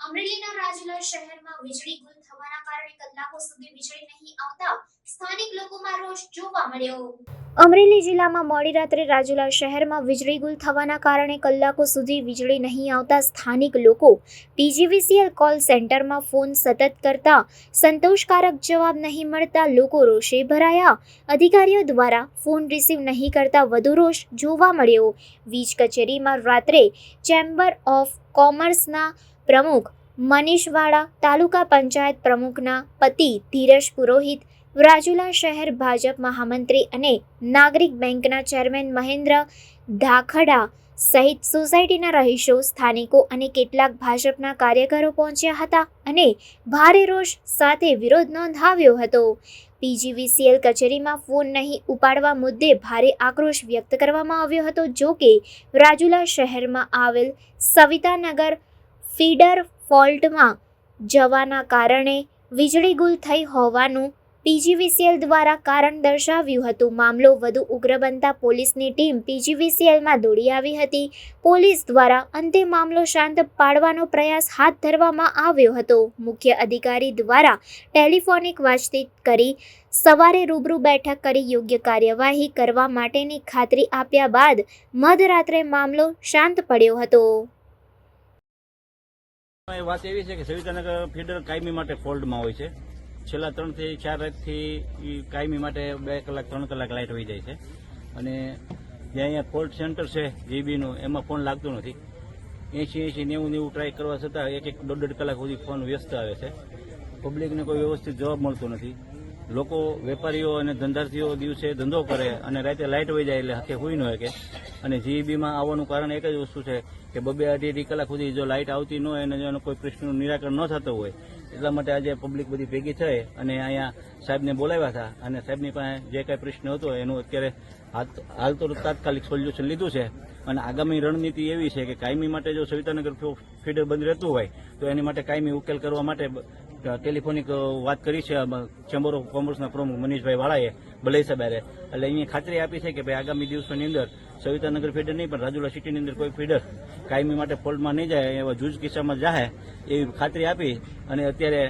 અમરેલીના રાજુલા શહેરમાં વીજળી ગુલ થવાના કારણે કલાકો સુધી વીજળી નહીં આવતા સ્થાનિક લોકોમાં રોષ જોવા મળ્યો। અમરેલી જિલ્લામાં મોડી રાત્રે રાજુલા શહેરમાં વીજળી ગુલ થવાના કારણે કલાકો સુધી વીજળી નહીં આવતા સ્થાનિક લોકો પીજીવીસીએલ કોલ સેન્ટરમાં ફોન સતત કરતા સંતોષકારક જવાબ નહીં મળતા લોકો રોષે ભરાયા। અધિકારીઓ દ્વારા ફોન રિસીવ નહીં કરતા વધુ રોષ જોવા મળ્યો। વીજ કચેરીમાં રાત્રે ચેમ્બર ઓફ કોમર્સના પ્રમુખ મનીષ વાળા, તાલુકા પંચાયત પ્રમુખના પતિ ધીરજ પુરોહિત, રાજુલા શહેર ભાજપ મહામંત્રી અને નાગરિક બેંકના ચેરમેન મહેન્દ્ર ધાખડા સહિત સોસાયટીના રહીશો, સ્થાનિકો અને કેટલાક ભાજપના કાર્યકરો પહોંચ્યા હતા અને ભારે રોષ સાથે વિરોધ નોંધાવ્યો હતો। પીજીવીસીએલ કચેરીમાં ફોન નહીં ઉપાડવા મુદ્દે ભારે આક્રોશ વ્યક્ત કરવામાં આવ્યો હતો। જો કે રાજુલા શહેરમાં આવેલ સવિતાનગર ફીડર ફોલ્ટમાં જવાના કારણે વીજળી ગુલ થઈ હોવાનું પીજીવીસીએલ દ્વારા કારણ દર્શાવ્યું હતું। મામલો વધુ ઉગ્ર બનતા પોલીસની ટીમ પીજીવીસીએલમાં દોડી આવી હતી। પોલીસ દ્વારા અંતે મામલો શાંત પાડવાનો પ્રયાસ હાથ ધરવામાં આવ્યો હતો। મુખ્ય અધિકારી દ્વારા ટેલિફોનિક વાતચીત કરી સવારે રૂબરૂ બેઠક કરી યોગ્ય કાર્યવાહી કરવા માટેની ખાતરી આપ્યા બાદ મધરાત્રે મામલો શાંત પડ્યો હતો। વાત એવી છે કે સવિતાનગર ફીડર કાયમી માટે ફોલ્ટમાં હોય છે। છેલ્લા 3 થી 4 રાતથી કાયમી માટે 2 કલાક 3 કલાક લાઇટ વહી જાય છે અને જે અહીંયા ફોલ્ટ સેન્ટર છે જીબીનું એમાં ફોન લાગતો નથી। 80 90 ટ્રાય કરવા છતાં 1-1.5 કલાક સુધી ફોન વ્યસ્ત આવે છે। પબ્લિકને કોઈ વ્યવસ્થિત જવાબ મળતો નથી। લોકો વેપારીઓ અને ધંધાર્થીઓ દિવસે ધંધો કરે અને રાતે લાઇટ વહી જાય એટલે હાથે હોઈ ન શકે। અને જીબીમાં આવવાનું કારણ એક જ વસ્તુ છે કે 2-2.5 કલાક સુધી જો લાઇટ આવતી ન હોય અને એનો કોઈ પ્રશ્નનું નિરાકરણ ન થતું હોય એટલા માટે આજે પબ્લિક બધી ભેગી થઈ અને અહીંયા સાહેબને બોલાવ્યા હતા અને સાહેબની પાસે જે કાંઈ પ્રશ્ન હતો એનું અત્યારે હાલ તો તાત્કાલિક સોલ્યુશન લીધું છે અને આગામી રણનીતિ એવી છે કે કાયમી માટે જો સવિતાનગર ફીડર બંધ રહેતું હોય તો એની માટે કાયમી ઉકેલ કરવા માટે ટેલિફોનિક વાત કરી છે ચેમ્બર ઓફ કોમર્સના પ્રમુખ મનીષભાઈ વાળાએ ભલે સાહેબે। એટલે અહીંયા ખાતરી આપી છે કે ભાઈ આગામી દિવસોની અંદર સવિતાનગર ફીડર નહીં પણ રાજુલા સિટીની અંદર કોઈ ફીડર કાયમી માટે ફોલ્ટમાં નહીં જાય, એવા જૂજ કિસ્સામાં જાય એવી ખાતરી આપી અને અત્યારે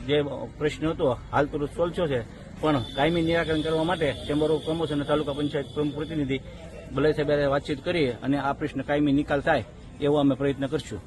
જે પ્રશ્ન હતો હાલ તો સોલ્વ છે પણ કાયમી નિરાકરણ કરવા માટે ચેમ્બર ઓફ કોમર્સ અને તાલુકા પંચાયત પ્રમુખ પ્રતિનિધિ ભલે સાહેબે વાતચીત કરી અને આ પ્રશ્ન કાયમી નિકાલ થાય એવો અમે પ્રયત્ન કરશું।